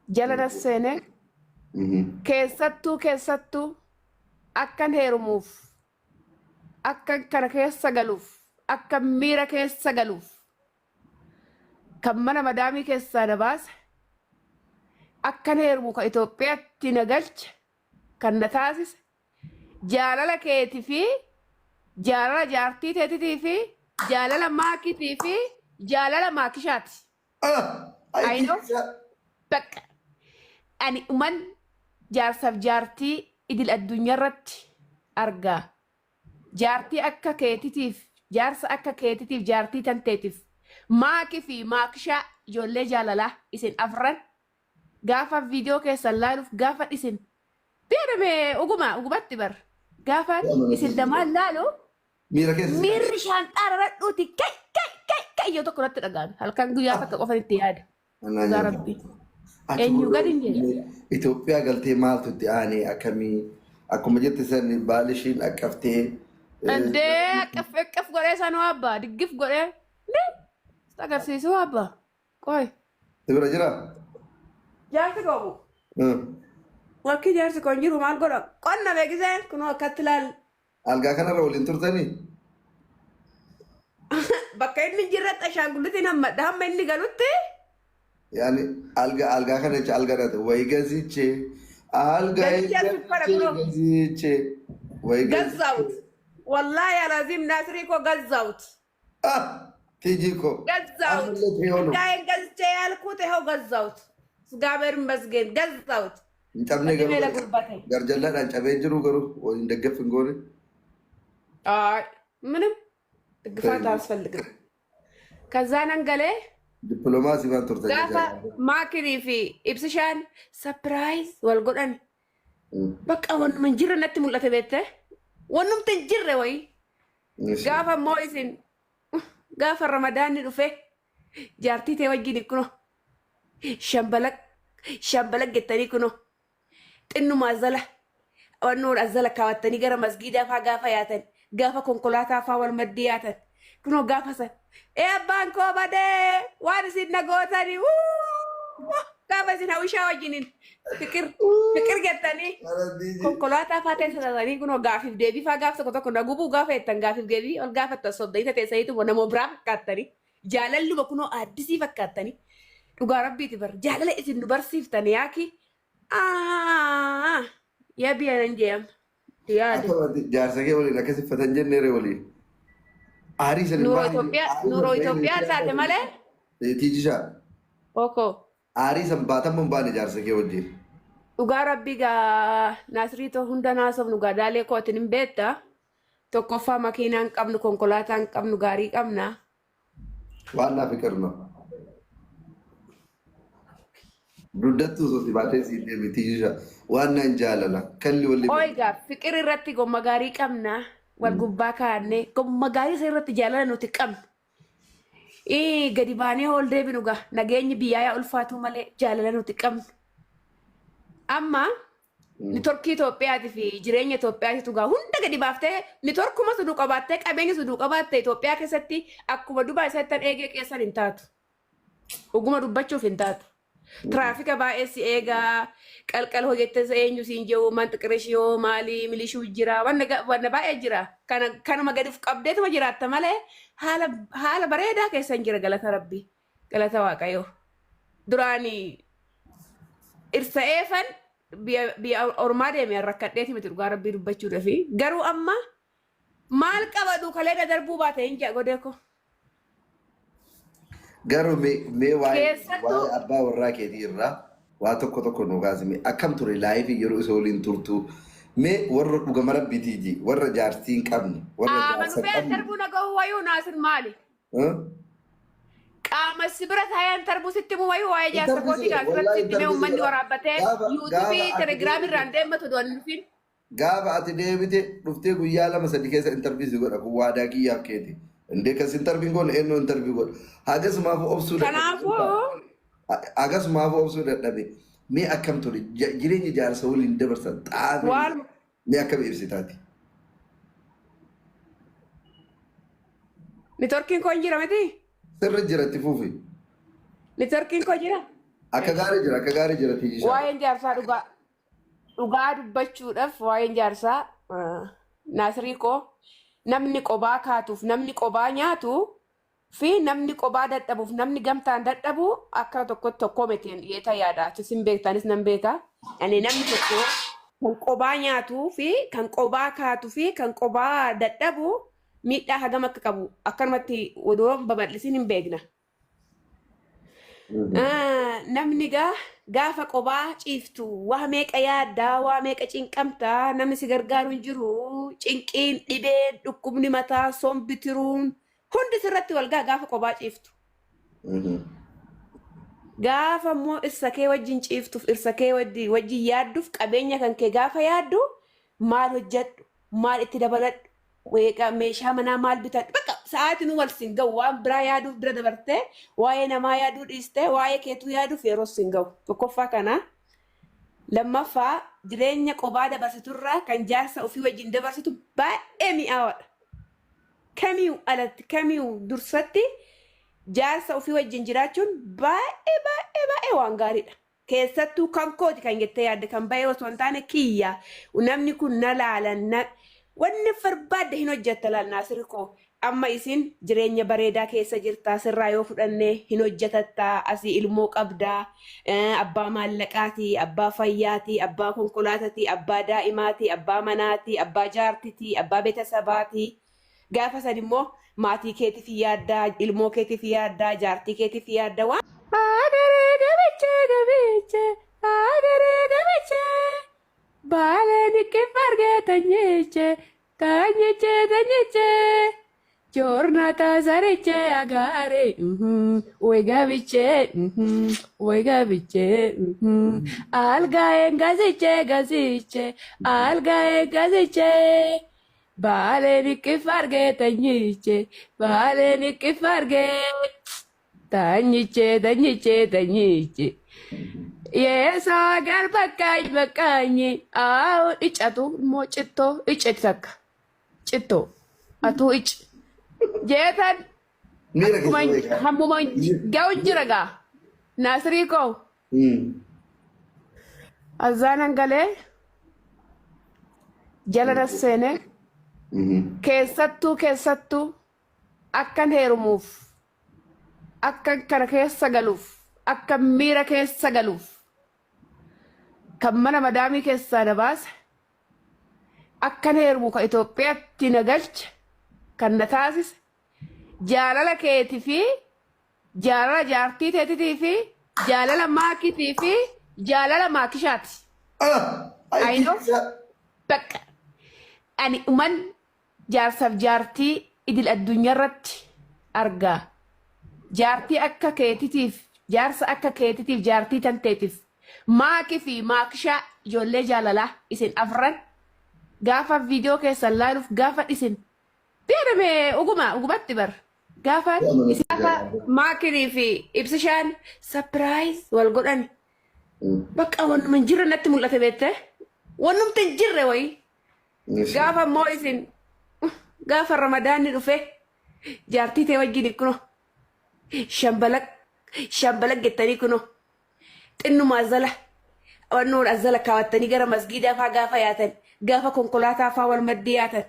jala dasseene keessattuu akkan heerumuuf akka kana keessa galuuf akka miira keessa galuuf kan mana madaamii keessaa na baase akkan heerumu ka Itoophiyaatti na galche kan na taasise jaalala keetii fi jaalala jaartii teetitii fi jaalala maakitii fi jaalala maakishaati. I know. Bakka ani uman jaarsaaf jaartii idil addunyaa irratti argaa. Jaartii akka keetitiif jaarsa akka keetitiif jaartii tanteetiif maakii fi maakishaa ijoollee jaalalaa isin afran gaafa viidiyoo keessan laaluuf gaafa isin beedame ugumatti bar gaafa isin damaan laalu miirri shaanxaara radhuuti kai yoo tokko natti dhagaame halkan guyyaa takka qofan itti yaada. Yaa Rabbi. Eenyu gadi hin jedhe. Itoophiyaa galtee maaltu itti aanee akkamii akkuma jette san baali ishiin akkaftee. Andee akkaf godhee sanuu abbaa diggif godhee agarsiisuu abbaa qoy. Sibira jira? Jaarsi qabu. Wakki jaarsi kun jiru maal godha qonna beekiseen kunoo akkatti laal. Algaa kanarra waliin turtanii? Bakka inni jirratti ashaangullitiin hamma inni galutti. Yani algaa kana jecha algaa dhate wayi gaziche algaa gaziche wayi gazaut wallahi alazim nasri ko gazaut tiji ko gazaut gaay gaziche yalkute ho gazaut gaber masgen gazaut እንጨብኔ ገርጀላዳን ጨቤ ጅሩ ገሩ ወይ እንደገፍ እንጎሪ አይ ምንም ድግፋት አያስፈልግም ከዛ ነንገሌ ዲፕሎማሲ ባን ቱርተ ጋፋ ማኪኒ ፊ ኢብስሻን ሰርፕራይዝ ወልጎዳን በቃ ወንምን ጅረ ነት ሙለተ ቤተ ወንንም ትንጅረ ወይ ጋፋ ሞይሲን ጋፋ ረመዳን ዱፌ ጃርቲ ተወጂን ኩኖ ሸምበለቅ ገተኒ ኩኖ ጥኑ ማዘላ ወኑ አዘላ ካወተኒ ገረ መስጊዳ ፋ ጋፋ ያተን ጋፋ ኮንኮላታ ፋ ወልመዲ ያተን ኩኖ ጋፋ ሰ ባንኮ ባደ ዋንሲ ነጎታኒ ጋፋ ሲና ውሻ ወጂኒን ፍቅር ገተኒ ኮንኮላታ ፋ ተሰራኒ ኩኖ ጋፊፍ ዴቢ ፋ ጋፍ ተኮ ተኮ ነጉቡ ጋፋ የተን ጋፊፍ ገቢ ኦል ጋፋ ተሶደይተ ተሰይቱ ወነሞ ብራ ፈካተኒ ጃለሉ በኩኖ አዲሲ ፈካተኒ dhugaa rabbiiti bar jaalala isin nu barsiiftan yaaki yaa biyyanan jeem yaade jaarsa kee waliin akkas uffatan jenneere waliin aarii san nuuroo Itoophiyaa taate malee tiijishaa oko aarii san baatamuun baane jaarsa kee wajjin dhugaa rabbii gaa naasriitoo hunda naasofnu gaadaalee kootin hin beetta tokkoffaa makiinaa hin qabnu konkolaataa hin qabnu gaarii qabna waan naa fiqirno Duddatu sooti baatee si deemti jira waan naan jaalala kalli walli. Oiga fikir irratti gomma gaarii qabna wal gubbaa kaanne gomma gaarii isa irratti jaalala nuti qabna. Gadi baanee ol deebinu gaa nageenyi biyyaa yaa ulfaatu malee jaalala nuti qabna. Amma nitorkii Itoophiyaati fi jireenya Itoophiyaatitu gaa hunda gadi baaftee nitorkuma suduu qabaattee qabeenya suduu qabaattee Itoophiyaa keessatti akkuma Dubaa isatti eegee keessan hin taatu. Oguma dubbachuuf hin taatu. Traafika baay'ee si eegaa qalqal hojjettes eenyu siin jiru manxiqirishiyoo maalii milishuu jira wanna baay'ee jira kanuma gadi qabdeetuma jiraatta malee haala bareedaa keessan jira galata rabbii galata waaqayyoo duraanii irsa'eefan biyya ormaa deemee rakkadheeti miti dhugaa rabbii dubbachuudha fi garuu amma maal qabadhu kalee darbuu baate hin jaa godeeko. Garuu mee waa'ee abbaa warraa keetii irraa waa tokko nu kaasime akkam ture laayifii yeroo isa waliin turtu mee warra dhugama rabbiitiiji warra jaartii hin qabne warra jaarsa qabne. Darbuu nagahu wayuu naasir maali? Qaama sibira taayaan darbuu sitti mu wayuu waa'ee jaarsa kootii gaasirratti sitti mee uummanni waraabbatee yuutuubii telegiraamii irraan deemmatu doon dhufin. Gaafa ati deebite dhuftee guyyaa 2-3 keessa intarviisii godha kun waadaa kiyyaaf keeti. Inde kas interview gon eno interview gon hagas ma fu obsu hagas ma fu obsu dadhabe me akam to jireenya jaarsa waliin dabarsan xaabi me akam ibsitaati nitorkin ko jira mati sirra jirati fufi nitorkin ko jira Akka gaarii jira tiijishaa. Waa'een jaarsaa dhugaa dubbachuudhaaf waa'een jaarsaa Naasirii koo namni qobaa kaatuuf namni qobaa nyaatu fi namni qobaa dadhabuuf namni gamtaan dadhabu akka tokko mitiin dhiyeeta yaada. Isin beektanis nan beeka. Ani namni tokko kan qobaa nyaatuu fi kan qobaa kaatuu fi kan qobaa dadhabu miidhaa hagam akka qabu akkanumatti odoo babal'isin hin beekna. Namni gaafa qobaa ciiftu waa meeqa yaaddaa waa meeqa cinqamtaa namni si gargaaru hin jiru cinqiin dhibee dhukkubni mataa sombi tiruun hundi sirratti wal gaafa qobaa ciiftu. Gaafa immoo dhirsa kee wajjin ciiftuuf dhirsa kee wajjin yaadduuf qabeenya kan kee gaafa yaaddu maal hojjedhu maal itti dabaladhu meeshaa manaa maal bitadhu bakka sa'aatiin wal siin ga'u waan biraa yaaduuf bira dabartee waa'ee namaa yaaduu dhiistee waa'ee keetuu yaaduuf yeroo siin ga'u tokkoffaa kana. Lammaffaa jireenya qobaa dabarsiturraa kan jaarsa ofii wajjin dabarsitu baay'ee mi'aawadha. Kamiyyuu alatti kamiyyuu dursatti jaarsa ofii wajjin jiraachuun baay'ee waan gaariidha. Keessattuu kan kooti kan jettee yaadde kan baay'ee osoo hin taane kiyya namni kun na laalan wanni barbaadde hin hojjetta laal Naasiri koo amma isin jireenya bareedaa keessa jirtaa sirraa yoo fudhannee hin hojjetattaa asii ilmoo qabdaa abbaa maallaqaatii abbaa fayyaatii abbaa konkolaataatii abbaa daa'imaatii abbaa manaatii abbaa jaartitii abbaa beetasabaatii gaafa san immoo maatii keetiif yaaddaa ilmoo keetiif yaaddaa jaartii keetiif yaaddaa waan agaree gabiche Balen que farge tañeche Jornata zareche agare Oiga biche Alga en gaziche Alga en gaziche Balen que farge tañeche Yes, agar bakkaanyi icatu moo cittoo iceti takka cittoo atuu ici jeetan hammuma ga'u jira gaa Naasirii koo azaanan galee jala dasseene keessattuu akkan heerumuuf akkan kana keessa galuuf akka miira keessa galuuf kan mana madaamii keessaa na baase akkan heerumu ka Itoophiyaatti na galche kan na taasise jaalala keetii fi jaalala jaartii teetitii fi jaalala maakitii fi jaalala maakishaati. Ayinoo bakka ani uman jaarsaaf jaartii idil addunyaa irratti argaa jaartii akka keetitiif jaarsa akka keetitiif jaartii tanteetiif maakii fi maakishaa ijoollee jaalalaa isin afran gaafa viidiyoo keessan laaluuf gaafa isin beedame ugumatti bar gaafa isin gaafa maakinii fi ibsishaan sapiraayiz wal godhan bakka wannuma hin jirre natti mul'ate beette wannumti hin jirre wayi gaafa immoo isin gaafa ramadaanni dhufe jaartii tee wajjin kuno shambalaq gettanii kuno xinnuma azala wannoon azala kaawwattanii gara masgiidaa faa gaafa yaatan gaafa konkolaataa faa wal maddii yaatan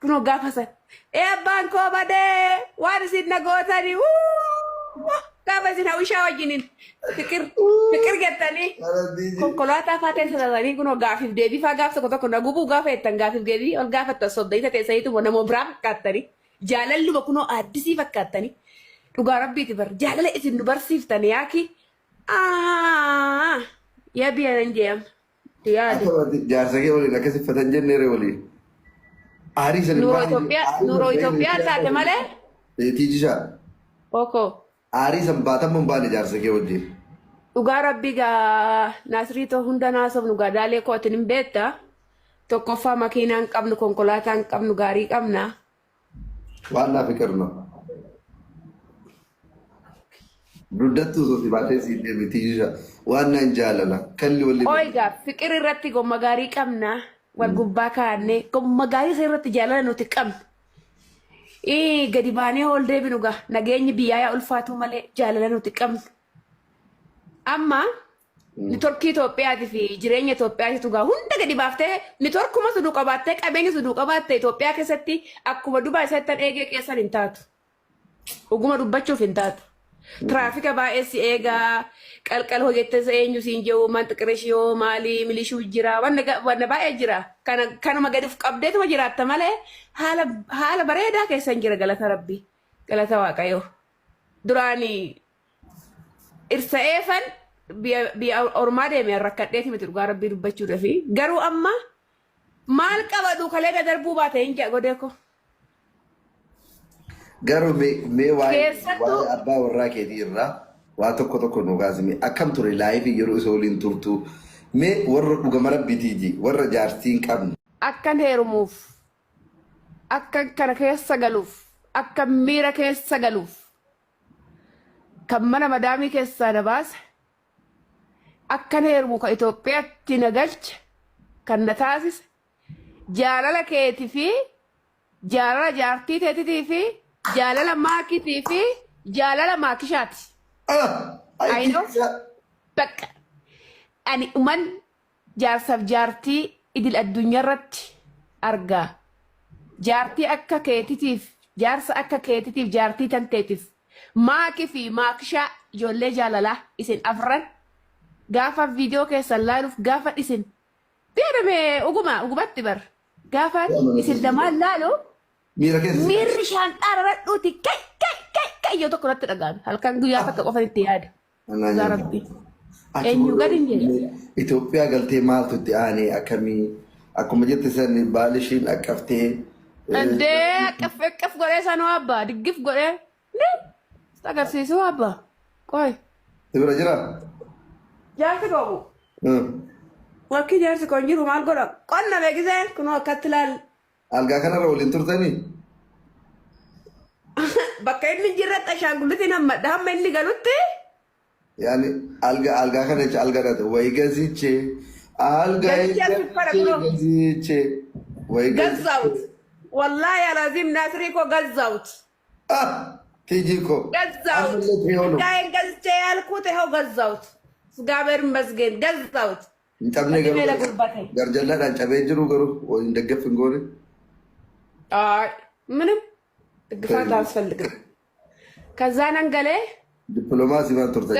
kuno gaafa san abbaan koo badee waan isin nagootanii gaafa isin hawwishaa wajjiniin fikir gettanii konkolaataa faa teessisatanii kuno gaafiif deebii faa gaaf tokko nagubuu gaafa jettan gaafiif deebii ol gaafattan soddayita teessaniitu namoo biraa fakkaattanii jaalalluma kunoo aaddisii fakkaattanii dhugaa rabbiiti bar jaalala isin nu barsiiftan yaaki yaa biyya nan jeem yaade jaarsa kee waliin akkas uffatan jenneere waliin aarii san nuuroo Itoophiyaa taate malee tiijishaa oko aarii san baatamuun baane jaarsa kee wajjin dhugaa rabbii gaa Naasiriitoo hunda naasofnu gaa daalee kootin hin beekta tokkoffaa makiinaa hin qabnu konkolaataa hin qabnu gaarii qabna waan naa fikirno Duddattuu sooti baatee siin deemi tiijisha waan naan jaalala kalli walli. Oigaa fikir irratti gomma gaarii qabna wal gubbaa kaa'annee gomma gaarii isa irratti jaalala nuti qabna. Gadi baanee ol deebinu gaa nageenyi biyyaa yaa ulfaatu malee jaalala nuti qabna. Amma nitorkii Itoophiyaatii fi jireenya Itoophiyaatitu gaa hunda gadi baaftee nitorkuma suduu qabaattee qabeenya suduu qabaattee Itoophiyaa keessatti akkuma Dubaay isatti eegee keessan hin taatu. Oguma dubbachuuf hin taatu. Tiraafika baay'ee si eegaa qalqal hojjettes eenyu siin jiru manxiqirishiyoo maalii milishuu jira wanna baay'ee jira. Kanuma gadi qabdeetuma jiraatta malee haala bareedaa keessan jira galata Rabbii. Galata Waaqayyoo. Duraanii irsa'eefan biyya ormaa deemee rakkadheeti miti dhugaa Rabbii dubbachuudha fi garuu amma maal qabadu kalee darbuu baate hin godhee ko. Garuu mee waa'ee abbaa warraa keetii irraa waa tokko nu gaazime akkam ture laayifii yeroo isa waliin turtu mee warra dhugama Rabbiitiiji warra jaartii hin qabne. Akkan heerumuuf akka kana keessa galuuf akka miira keessa galuuf kan mana madaamii keessaa na baase akkan heerumu ka Itoophiyaatti na galche kan na taasise jaalala keetii fi jaalala jaartii teetitii fi jaalala maakitii fi jaalala maakishaati. Ayinoo bakka ani uman jaarsaaf jaartii idil addunyaa irratti argaa jaartii akka keetitiif jaarsa akka keetitiif jaartii tanteetiif maakii fi maakishaa ijoollee jaalalaa isin afran gaafa viidiyoo keessan laaluuf gaafa isin beekamee ugumatti bar gaafa isin lamaan laalu miirri shaanxaa rarradhuuti kai yoo tokko natti dhagaame halkan guyyaa takka qofan itti yaada. Gaarabbii. Eenyu gadi hin jedhe. Itoophiyaa galtee maaltu itti aanee akkamii akkuma jette san baalishiin akkaftee. Andee akkaf godhee sanoo abbaa diggif godhee agarsiisuu abbaa qoy. Sibira jira. Jaarsi googu. Wakki jaarsi kun jiru maal godha qonna beekisee kunoo akkatti laal. Algaa kanarra waliin turtanii. Bakka inni jirratti ashaangullitiin hamma inni galutti. Yani algaa kana jecha algaa dhate wayi gaziche algaa gaziche wayi gazaut wallahi alazim nasri ko gazaut tiji ko gazaut gaay gaziche alkuute ho gazaut gaber masgen gazaut intabne garjalla dhan cabee jiru garu ወይ እንደገፍ እንጎነ ምንም ግፋት አስፈልግም ከዛ ነንገሌ ዲፕሎማሲ ማን ተርተኛ